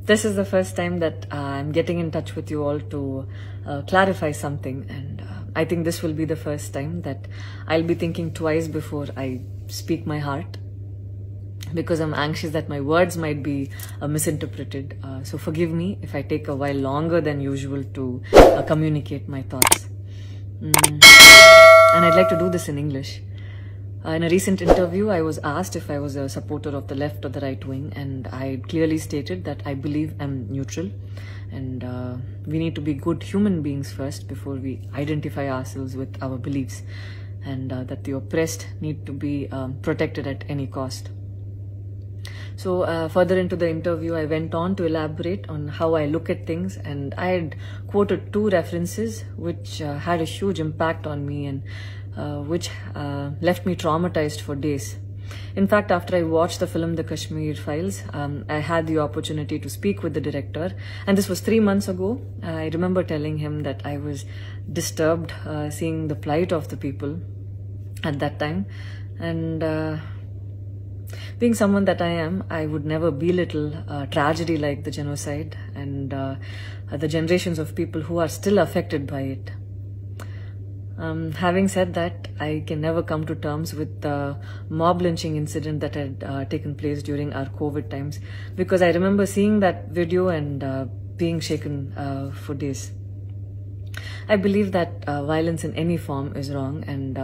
This is the first time that I'm getting in touch with you all to clarify something, and I think this will be the first time that I'll be thinking twice before I speak my heart, because I'm anxious that my words might be misinterpreted. So forgive me if I take a while longer than usual to communicate my thoughts. And I'd like to do this in English. In a recent interview, I was asked if I was a supporter of the left or the right wing, and I clearly stated that I believe I'm neutral, and we need to be good human beings first before we identify ourselves with our beliefs, and that the oppressed need to be protected at any cost. So further into the interview, I went on to elaborate on how I look at things, and I had quoted 2 references which had a huge impact on me, and which left me traumatized for days. In fact, after I watched the film The Kashmir Files, I had the opportunity to speak with the director, and this was 3 months ago. I remember telling him that I was disturbed seeing the plight of the people at that time, and being someone that I am, I would never belittle tragedy like the genocide and the generations of people who are still affected by it. Having said that, I can never come to terms with the mob lynching incident that had taken place during our COVID times, because I remember seeing that video and being shaken for days. I believe that violence in any form is wrong, and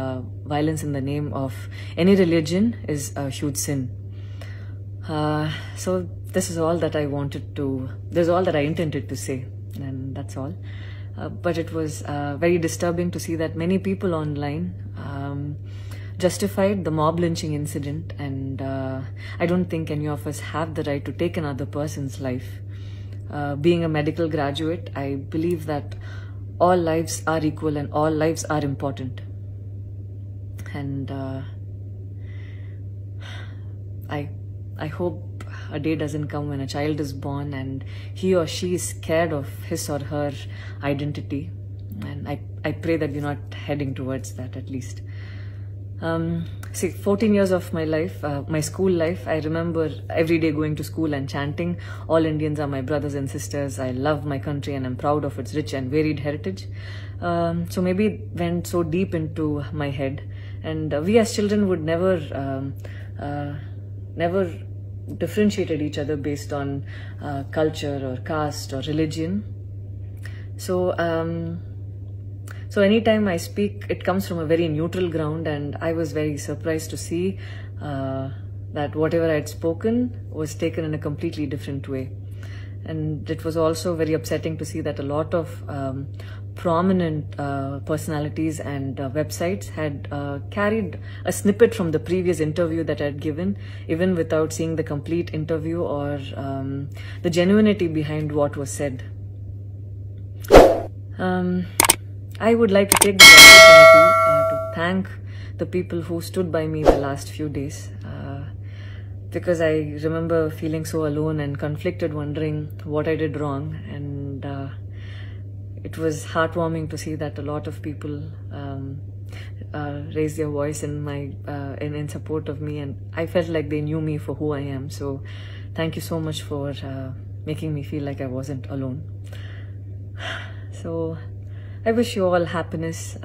violence in the name of any religion is a huge sin. So this is all that I this is all that I intended to say, and that's all. But it was very disturbing to see that many people online justified the mob lynching incident, and I don't think any of us have the right to take another person's life. Being a medical graduate, I believe that all lives are equal and all lives are important. And I hope a day doesn't come when a child is born and he or she is scared of his or her identity. And I pray that we're not heading towards that, at least. See, 14 years of my life, my school life, I remember every day going to school and chanting, "All Indians are my brothers and sisters. I love my country and I'm proud of its rich and varied heritage." So maybe it went so deep into my head, and we as children would never differentiated each other based on culture or caste or religion. So anytime I speak, it comes from a very neutral ground, and I was very surprised to see that whatever I had spoken was taken in a completely different way. And it was also very upsetting to see that a lot of prominent personalities and websites had carried a snippet from the previous interview that I had given, even without seeing the complete interview or the genuinity behind what was said. I would like to take this opportunity to thank the people who stood by me the last few days, because I remember feeling so alone and conflicted, wondering what I did wrong, and it was heartwarming to see that a lot of people raised their voice in support of me, and I felt like they knew me for who I am. So thank you so much for making me feel like I wasn't alone. So I wish you all happiness,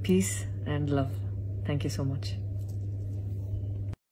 peace and love. Thank you so much.